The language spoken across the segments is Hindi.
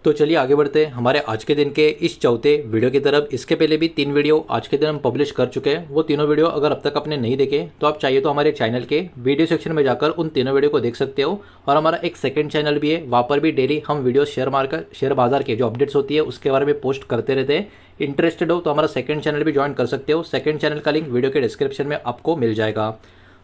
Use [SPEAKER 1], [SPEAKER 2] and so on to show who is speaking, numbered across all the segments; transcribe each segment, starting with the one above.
[SPEAKER 1] तो चलिए आगे बढ़ते हैं हमारे आज के दिन के इस चौथे वीडियो की तरफ। इसके पहले भी 3 वीडियो आज के दिन हम पब्लिश कर चुके हैं। वो तीनों वीडियो अगर अब तक आपने नहीं देखे तो आप चाहिए तो हमारे चैनल के वीडियो सेक्शन में जाकर उन तीनों वीडियो को देख सकते हो। और हमारा एक सेकंड चैनल भी है, वहाँ पर भी डेली हम वीडियो शेयर बाजार के जो अपडेट्स होती है उसके बारे में पोस्ट करते रहते हैं। इंटरेस्टेड हो तो हमारा सेकंड चैनल भी ज्वाइन कर सकते हो। सेकंड चैनल का लिंक वीडियो के डिस्क्रिप्शन में आपको मिल जाएगा।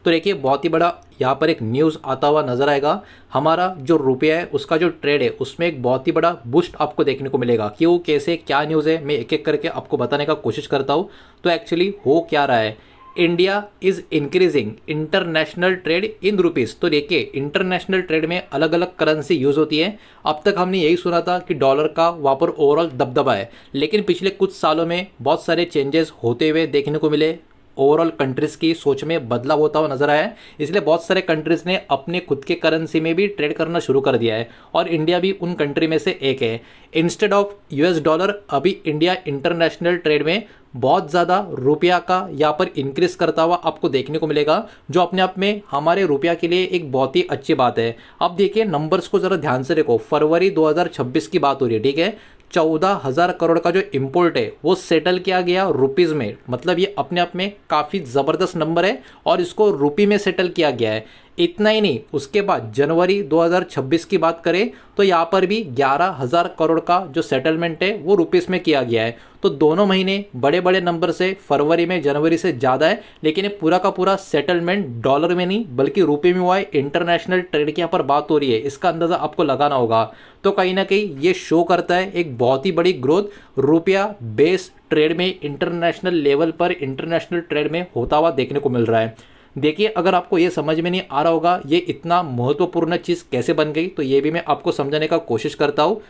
[SPEAKER 1] तो देखिए बहुत ही बड़ा यहाँ पर एक न्यूज़ आता हुआ नजर आएगा। हमारा जो रुपया है उसका जो ट्रेड है उसमें एक बहुत ही बड़ा बूस्ट आपको देखने को मिलेगा। क्यों, कैसे, क्या न्यूज़ है, मैं एक एक करके आपको बताने का कोशिश करता हूँ। तो एक्चुअली हो क्या रहा है, India is increasing international trade in rupees. तो देखिए इंटरनेशनल ट्रेड में अलग अलग करेंसी यूज़ होती है। अब तक हमने यही सुना था कि डॉलर का वहाँ पर ओवरऑल दबदबा है, लेकिन पिछले कुछ सालों में बहुत सारे चेंजेस होते हुए देखने को मिले। ओवरऑल कंट्रीज की सोच में बदलाव होता हुआ नजर आया है, इसलिए बहुत सारे कंट्रीज ने अपने खुद के करेंसी में भी ट्रेड करना शुरू कर दिया है और इंडिया भी उन कंट्री में से एक है। इंस्टेड ऑफ यूएस डॉलर अभी इंडिया इंटरनेशनल ट्रेड में बहुत ज़्यादा रुपया का यहाँ पर इंक्रीज करता हुआ आपको देखने को मिलेगा, जो अपने आप में हमारे रुपया के लिए एक बहुत ही अच्छी बात है। अब देखिए नंबर्स को ज़रा ध्यान से देखो। फरवरी 2026 की बात हो रही है, ठीक है। 14,000 करोड़ का जो इंपोर्ट है वो सेटल किया गया रुपीज़ में। मतलब ये अपने आप में काफ़ी ज़बरदस्त नंबर है और इसको रुपी में सेटल किया गया है। इतना ही नहीं, उसके बाद जनवरी 2026 की बात करें तो यहाँ पर भी 11,000 करोड़ का जो सेटलमेंट है वो रुपीज़ में किया गया है। तो दोनों महीने बड़े बड़े नंबर से फरवरी में जनवरी से ज़्यादा है, लेकिन ये पूरा का पूरा सेटलमेंट डॉलर में नहीं बल्कि रुपये में हुआ है। इंटरनेशनल ट्रेड की यहाँ पर बात हो रही है, इसका अंदाज़ा आपको लगाना होगा। तो कहीं ना कहीं ये शो करता है एक बहुत ही बड़ी ग्रोथ रुपया बेस ट्रेड में इंटरनेशनल लेवल पर इंटरनेशनल ट्रेड में होता हुआ देखने को मिल रहा है। देखिए अगर आपको ये समझ में नहीं आ रहा होगा ये इतना महत्वपूर्ण चीज़ कैसे बन गई, तो ये भी मैं आपको समझाने का कोशिश करता हूँ।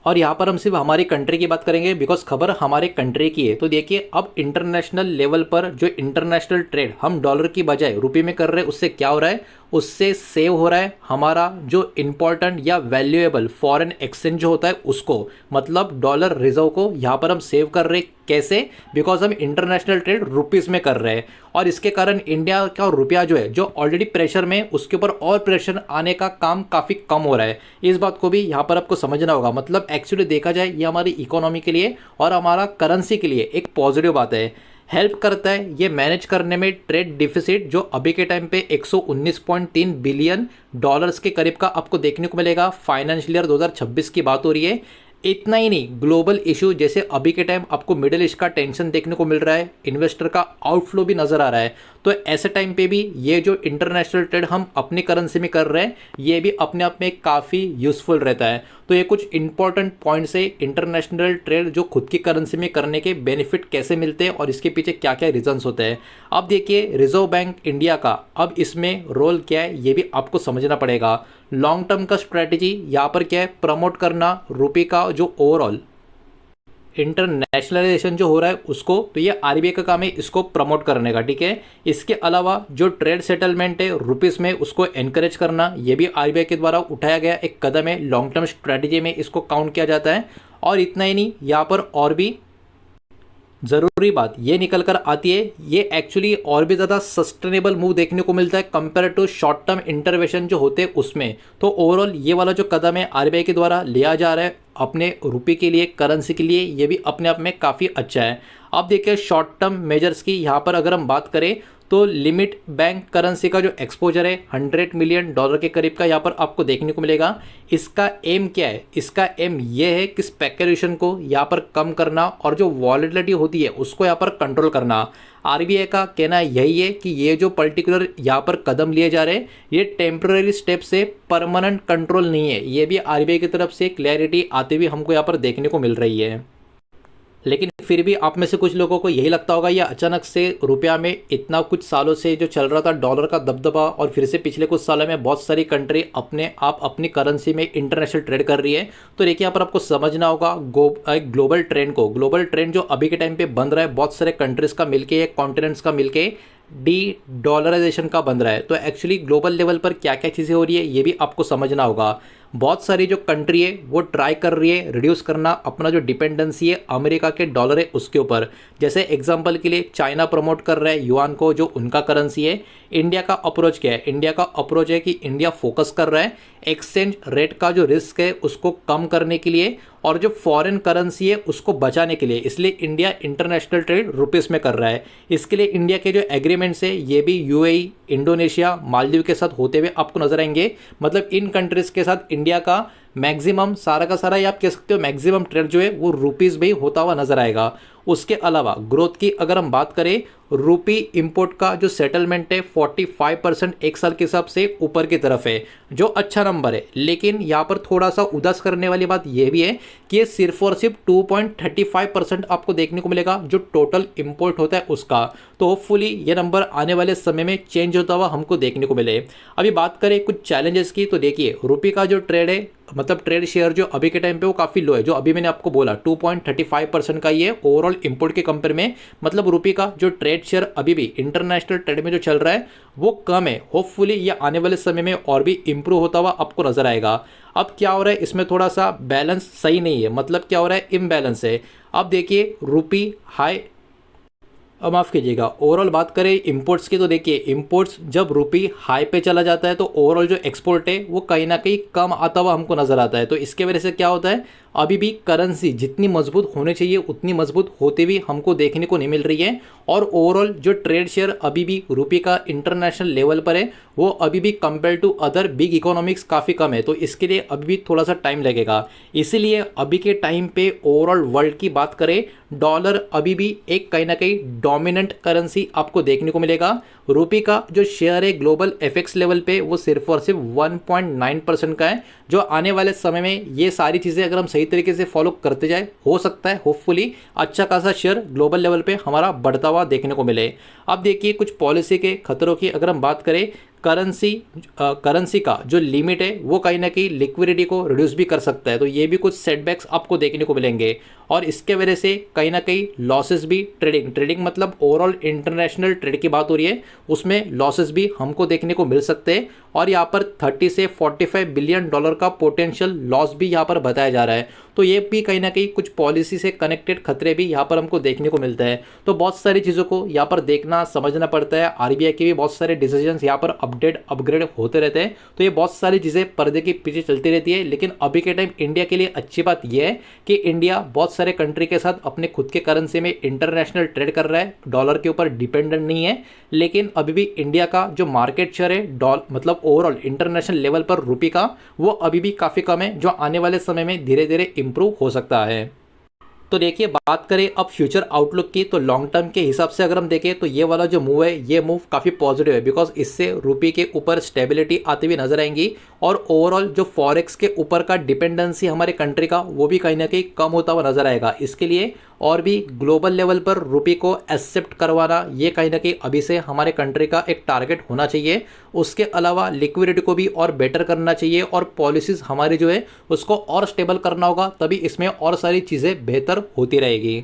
[SPEAKER 1] और यहाँ पर हम सिर्फ हमारी कंट्री की बात करेंगे बिकॉज खबर हमारे कंट्री की है। तो देखिए अब इंटरनेशनल लेवल पर जो इंटरनेशनल ट्रेड हम डॉलर की बजाय रुपये में कर रहे हैं उससे क्या हो रहा है, उससे सेव हो रहा है हमारा जो इंपॉर्टेंट या वैल्यूएबल फॉरेन एक्सचेंज जो होता है उसको, मतलब डॉलर रिजर्व को यहाँ पर हम सेव कर रहे हैं। कैसे? बिकॉज हम इंटरनेशनल ट्रेड रुपीज़ में कर रहे हैं और इसके कारण इंडिया का रुपया जो है जो ऑलरेडी प्रेशर में, उसके ऊपर और प्रेशर आने का काम काफ़ी कम हो रहा है। इस बात को भी यहाँ पर आपको समझना होगा। मतलब एक्चुअली देखा जाए ये हमारी इकोनॉमी के लिए और हमारा करेंसी के लिए एक पॉजिटिव बात है। हेल्प करता है ये मैनेज करने में ट्रेड डिफिसिट जो अभी के टाइम पे 119.3 बिलियन डॉलर्स के करीब का आपको देखने को मिलेगा। फाइनेंशियल ईयर 2026 की बात हो रही है। इतना ही नहीं, ग्लोबल इशू जैसे अभी के टाइम आपको मिडिल ईस्ट का टेंशन देखने को मिल रहा है, इन्वेस्टर का आउटफ्लो भी नजर आ रहा है। तो ऐसे टाइम पे भी ये जो इंटरनेशनल ट्रेड हम अपनी करेंसी में कर रहे हैं ये भी अपने आप में काफ़ी यूजफुल रहता है। तो ये कुछ इंपॉर्टेंट पॉइंट्स है इंटरनेशनल ट्रेड जो खुद की करेंसी में करने के बेनिफिट कैसे मिलते हैं और इसके पीछे क्या क्या रीजंस होते हैं। अब देखिए रिजर्व बैंक इंडिया का अब इसमें रोल क्या है ये भी आपको समझना पड़ेगा। लॉन्ग टर्म का स्ट्रेटजी यहाँ पर क्या है, प्रमोट करना रुपये का जो ओवरऑल इंटरनेशनलाइजेशन जो हो रहा है उसको, तो ये आरबीआई का काम है इसको प्रमोट करने का, ठीक है। इसके अलावा जो ट्रेड सेटलमेंट है रुपीज़ में उसको एनकरेज करना, ये भी आरबीआई के द्वारा उठाया गया एक कदम है। लॉन्ग टर्म स्ट्रेटजी में इसको काउंट किया जाता है। और इतना ही नहीं, यहाँ पर और भी ज़रूरी बात ये निकल कर आती है, ये एक्चुअली और भी ज़्यादा सस्टेनेबल मूव देखने को मिलता है compare to short term intervention जो होते हैं उसमें। तो ओवरऑल ये वाला जो कदम है आरबीआई के द्वारा लिया जा रहा है अपने रुपये के लिए, करेंसी के लिए, ये भी अपने आप में काफ़ी अच्छा है। अब देखिए शॉर्ट टर्म मेजर्स की यहाँ पर अगर हम बात करें तो लिमिट बैंक करेंसी का जो एक्सपोजर है 100 मिलियन डॉलर के करीब का यहाँ पर आपको देखने को मिलेगा। इसका एम क्या है? इसका एम ये है कि स्पेकुलेशन को यहाँ पर कम करना और जो वॉलेटिलिटी होती है उसको यहाँ पर कंट्रोल करना। आरबीआई का कहना यही है कि ये जो पर्टिकुलर यहाँ पर कदम लिए जा रहे हैं ये टेम्पररी स्टेप से परमानेंट कंट्रोल नहीं है। ये भी आरबीआई की तरफ से क्लैरिटी आते हुए हमको यहाँ पर देखने को मिल रही है। लेकिन फिर भी आप में से कुछ लोगों को यही लगता होगा ये अचानक से रुपया में इतना कुछ सालों से जो चल रहा था डॉलर का दबदबा और फिर से पिछले कुछ सालों में बहुत सारी कंट्री अपने आप अपनी करेंसी में इंटरनेशनल ट्रेड कर रही है। तो देखिए यहाँ पर आपको समझना होगा ग्लोबल ट्रेंड को। ग्लोबल ट्रेंड जो अभी के टाइम पे बन रहा है बहुत सारे कंट्रीज़ का मिलके, कॉन्टिनेंट्स का मिलके डी डॉलराइजेशन का बन रहा है। तो एक्चुअली ग्लोबल लेवल पर क्या क्या चीज़ें हो रही है ये भी आपको समझना होगा। बहुत सारी जो कंट्री है वो ट्राई कर रही है रिड्यूस करना अपना जो डिपेंडेंसी है अमेरिका के डॉलर है उसके ऊपर। जैसे एग्जांपल के लिए चाइना प्रमोट कर रहा है युआन को जो उनका करेंसी है। इंडिया का अप्रोच क्या है? इंडिया का अप्रोच है कि इंडिया फोकस कर रहा है एक्सचेंज रेट का जो रिस्क है उसको कम करने के लिए और जो फॉरेन करेंसी है उसको बचाने के लिए, इसलिए इंडिया इंटरनेशनल ट्रेड रुपीस में कर रहा है। इसके लिए इंडिया के जो एग्रीमेंट्स है ये भी यूएई, इंडोनेशिया, मालदीव के साथ होते हुए आपको नजर आएंगे। मतलब इन कंट्रीज के साथ इंडिया का मैक्सिमम सारा का सारा, या आप कह सकते हो मैक्सिमम ट्रेड जो है वो रुपीस में ही होता हुआ नजर आएगा। उसके अलावा ग्रोथ की अगर हम बात करें, रूपी इंपोर्ट का जो सेटलमेंट है 45% एक साल के हिसाब से ऊपर की तरफ है, जो अच्छा नंबर है। लेकिन यहाँ पर थोड़ा सा उदास करने वाली बात यह भी है कि ये सिर्फ और सिर्फ 2.35% आपको देखने को मिलेगा जो टोटल इंपोर्ट होता है उसका। तो होपफुली ये नंबर आने वाले समय में चेंज होता हुआ हमको देखने को मिले। अभी बात करें कुछ चैलेंजेस की, तो देखिए रूपी का जो ट्रेड है, मतलब ट्रेड शेयर जो अभी के टाइम पे वो काफ़ी लो है, जो अभी मैंने आपको बोला 2.35% का ये ओवरऑल इंपोर्ट के कंपेयर में। मतलब रूपी का जो ट्रेड शेयर अभी भी इंटरनेशनल ट्रेड में जो चल रहा है वो कम है। होपफुली ये आने वाले समय में और भी इंप्रूव होता हुआ आपको नजर आएगा। अब क्या हो रहा है, इसमें थोड़ा सा बैलेंस सही नहीं है, मतलब क्या हो रहा है, इम्बैलेंस है। अब देखिए रूपी हाई, माफ़ कीजिएगा, ओवरऑल बात करें इंपोर्ट्स की, तो देखिए इंपोर्ट्स जब रुपी हाई पे चला जाता है तो ओवरऑल जो एक्सपोर्ट है वो कहीं ना कहीं कम आता हुआ हमको नजर आता है। तो इसके वजह से क्या होता है, अभी भी करेंसी जितनी मजबूत होनी चाहिए उतनी मजबूत होती हुई हमको देखने को नहीं मिल रही है। और ओवरऑल जो ट्रेड शेयर अभी भी रुपये का इंटरनेशनल लेवल पर है वो अभी भी compare to other big economics काफ़ी कम है। तो इसके लिए अभी भी थोड़ा सा टाइम लगेगा। इसीलिए अभी के टाइम पे ओवरऑल वर्ल्ड की बात करें, डॉलर अभी भी एक कहीं ना कहीं डोमिनेंट करेंसी आपको देखने को मिलेगा। रुपये का जो शेयर है ग्लोबल एफएक्स लेवल पे वो सिर्फ और सिर्फ 1.9% का है, जो आने वाले समय में ये सारी चीज़ें अगर हम सही तरीके से फॉलो करते जाए, हो सकता है होपफुली अच्छा खासा शेयर ग्लोबल लेवल पे हमारा बढ़ता हुआ देखने को मिले। अब देखिए कुछ पॉलिसी के खतरों की अगर हम बात करें, करेंसी का जो लिमिट है वो कहीं ना कहीं लिक्विडिटी को रिड्यूस भी कर सकता है। तो ये भी कुछ सेटबैक्स आपको देखने को मिलेंगे और इसके वजह से कहीं ना कहीं लॉसेस भी, ट्रेडिंग मतलब ओवरऑल इंटरनेशनल ट्रेड की बात हो रही है, उसमें लॉसेस भी हमको देखने को मिल सकते हैं। और यहाँ पर 30 से 45 बिलियन डॉलर का पोटेंशियल लॉस भी यहाँ पर बताया जा रहा है। तो ये भी कहीं ना कहीं कुछ पॉलिसी से कनेक्टेड खतरे भी यहाँ पर हमको देखने को मिलता है। तो बहुत सारी चीज़ों को यहाँ पर देखना समझना पड़ता है। आरबीआई के भी बहुत सारे डिसीजंस यहाँ पर अपग्रेड होते रहते हैं। तो ये बहुत सारी चीज़ें पर्दे के पीछे चलती रहती है। लेकिन अभी के टाइम इंडिया के लिए अच्छी बात यह है कि इंडिया बहुत सारे कंट्री के साथ अपने खुद के करेंसी में इंटरनेशनल ट्रेड कर रहा है, डॉलर के ऊपर डिपेंडेंट नहीं है। लेकिन अभी भी इंडिया का जो मार्केट शेयर है मतलब ओवरऑल इंटरनेशनल लेवल पर रुपये का, वो अभी भी काफ़ी कम है, जो आने वाले समय में धीरे धीरे इंप्रूव हो सकता है। तो देखिए बात करें अब फ्यूचर आउटलुक की, तो लॉन्ग टर्म के हिसाब से अगर हम देखें तो ये वाला जो मूव है ये मूव काफ़ी पॉजिटिव है, बिकॉज इससे रुपये के ऊपर स्टेबिलिटी आती हुई नजर आएंगी और ओवरऑल जो फॉरेक्स के ऊपर का डिपेंडेंसी हमारे कंट्री का वो भी कहीं ना कहीं कम होता हुआ नजर आएगा। इसके लिए और भी ग्लोबल लेवल पर रुपये को एक्सेप्ट करवाना ये कहीं ना कहीं अभी से हमारे कंट्री का एक टारगेट होना चाहिए। उसके अलावा लिक्विडिटी को भी और बेटर करना चाहिए और पॉलिसीज़ हमारी जो है उसको और स्टेबल करना होगा, तभी इसमें और सारी चीज़ें बेहतर होती रहेगी।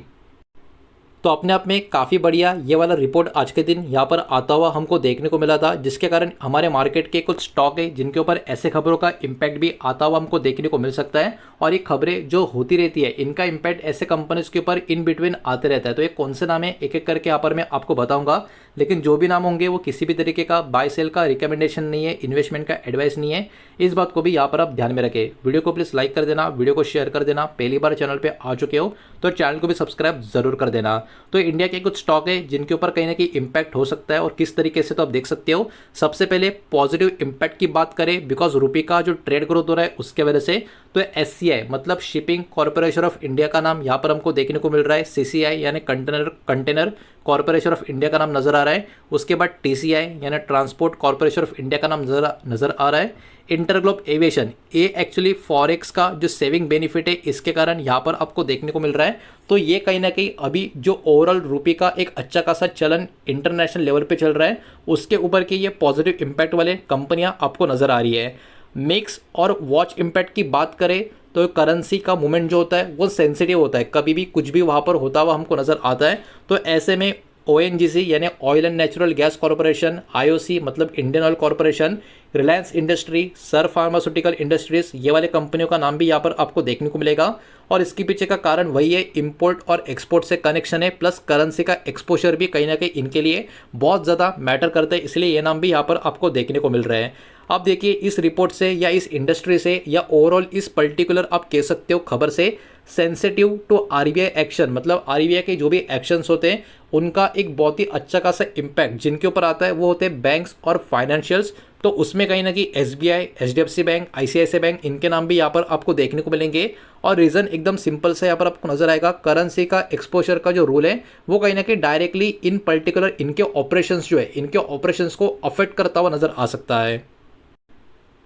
[SPEAKER 1] तो अपने आप में काफ़ी बढ़िया ये वाला रिपोर्ट आज के दिन यहाँ पर आता हुआ हमको देखने को मिला था, जिसके कारण हमारे मार्केट के कुछ स्टॉक है जिनके ऊपर ऐसे खबरों का इम्पैक्ट भी आता हुआ हमको देखने को मिल सकता है। और ये खबरें जो होती रहती है इनका इम्पैक्ट ऐसे कंपनीज के ऊपर इन बिटवीन आते रहता है। तो ये कौन से नाम है एक एक करके यहाँ पर मैं आपको बताऊंगा, लेकिन जो भी नाम होंगे वो किसी भी तरीके का बाय सेल का रिकमेंडेशन नहीं है, इन्वेस्टमेंट का एडवाइस नहीं है। इस बात को भी यहाँ पर आप ध्यान में रखें। वीडियो को प्लीज़ लाइक कर देना, वीडियो को शेयर कर देना। पहली बार चैनल पे आ चुके हो तो चैनल को भी सब्सक्राइब जरूर कर देना। तो इंडिया के कुछ स्टॉक है जिनके ऊपर कहीं ना कहीं इंपैक्ट हो सकता है और किस तरीके से, तो आप देख सकते हो। सबसे पहले पॉजिटिव इंपैक्ट की बात करें, बिकॉज रुपये का जो ट्रेड ग्रोथ हो रहा है उसके वजह से, तो एससीआई मतलब शिपिंग कॉर्पोरेशन ऑफ इंडिया का नाम यहाँ पर हमको देखने को मिल रहा है। सीसीआई यानी कंटेनर कॉर्पोरेशन ऑफ इंडिया का नाम नजर आ रहा है। उसके बाद टीसीआई यानी ट्रांसपोर्ट कॉर्पोरेशन ऑफ इंडिया का नाम नजर आ रहा है। इंटरग्लोब एविएशन, ये एक्चुअली फॉरेक्स का जो सेविंग बेनिफिट है इसके कारण यहाँ पर आपको देखने को मिल रहा है। तो ये कहीं ना कहीं अभी जो ओवरऑल रुपये का एक अच्छा खासा चलन इंटरनेशनल लेवल पे चल रहा है उसके ऊपर के ये पॉजिटिव इम्पैक्ट वाले कंपनियां आपको नजर आ रही है। मिक्स और वॉच इम्पैक्ट की बात करें तो करेंसी का मूवमेंट जो होता है वो सेंसिटिव होता है, कभी भी कुछ भी वहाँ पर होता हुआ हमको नजर आता है। तो ऐसे में ओएनजीसी यानी oil and natural gas corporation, IOC मतलब Indian oil corporation, Reliance industry, sir pharmaceutical industries, ये वाले कंपनियों का नाम भी यहाँ पर आपको देखने को मिलेगा। और इसके पीछे का कारण वही है, इंपोर्ट और एक्सपोर्ट से कनेक्शन है, प्लस करेंसी का एक्सपोजर भी कहीं ना कहीं इनके लिए बहुत ज़्यादा मैटर करता है, इसलिए ये नाम भी यहाँ पर आपको देखने को मिल रहा है। आप देखिए इस रिपोर्ट से या इस इंडस्ट्री से या ओवरऑल इस पर्टिकुलर आप कह सकते हो खबर से सेंसिटिव टू आरबीआई एक्शन, मतलब आरबीआई के जो भी एक्शंस होते हैं उनका एक बहुत ही अच्छा खासा इम्पैक्ट जिनके ऊपर आता है वो होते हैं बैंक्स और फाइनेंशियल्स। तो उसमें कहीं ना कहीं SBI, HDFC bank, ICICI bank, इनके नाम भी यहाँ पर आपको देखने को मिलेंगे। और रीज़न एकदम सिंपल से यहाँ पर आपको नजर आएगा, करेंसी का एक्सपोजर का जो रूल है वो कहीं ना कहीं डायरेक्टली इन पर्टिकुलर इनके ऑपरेशंस जो है इनके ऑपरेशंस को अफेक्ट करता हुआ नजर आ सकता है।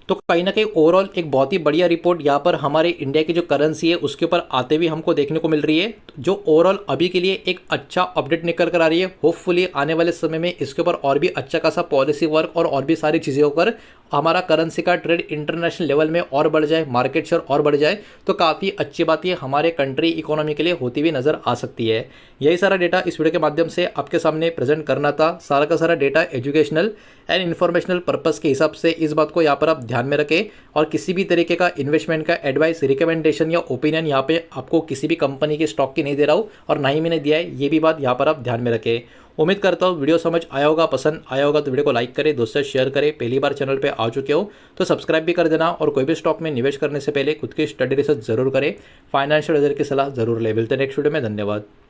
[SPEAKER 1] तो कहीं ना कहीं ओवरऑल एक बहुत ही बढ़िया रिपोर्ट यहाँ पर हमारे इंडिया की जो करेंसी है उसके ऊपर आते हुए हमको देखने को मिल रही है, जो ओवरऑल अभी के लिए एक अच्छा अपडेट निकल कर आ रही है। होपफुली आने वाले समय में इसके ऊपर और भी अच्छा खासा पॉलिसी वर्क और भी सारी चीज़ें होकर हमारा करेंसी का ट्रेड इंटरनेशनल लेवल में और बढ़ जाए, मार्केट शेयर और बढ़ जाए, तो काफ़ी अच्छी बात ये हमारे कंट्री इकोनॉमी के लिए होती हुई नज़र आ सकती है। यही सारा डेटा इस वीडियो के माध्यम से आपके सामने प्रेजेंट करना था। सारा का सारा data educational and informational purpose के हिसाब से इस बात को यहाँ पर आप ध्यान में रखें, और किसी भी तरीके का इन्वेस्टमेंट का एडवाइस, रिकमेंडेशन या ओपिनियन यहाँ पे आपको किसी भी कंपनी के स्टॉक की नहीं दे रहा हूँ और ना ही मैंने दिया है, ये भी बात यहाँ पर आप ध्यान में रखें। उम्मीद करता हूँ वीडियो समझ आया होगा, पसंद आया होगा तो वीडियो को लाइक करें, दोस्तों से शेयर करें। पहली बार चैनल पे आ चुके हो तो सब्सक्राइब भी कर देना, और कोई भी स्टॉक में निवेश करने से पहले खुद की स्टडी रिसर्च जरूर करें, फाइनेंशियल एडवाइजर की सलाह जरूर ले। मिलते हैं नेक्स्ट वीडियो में, धन्यवाद।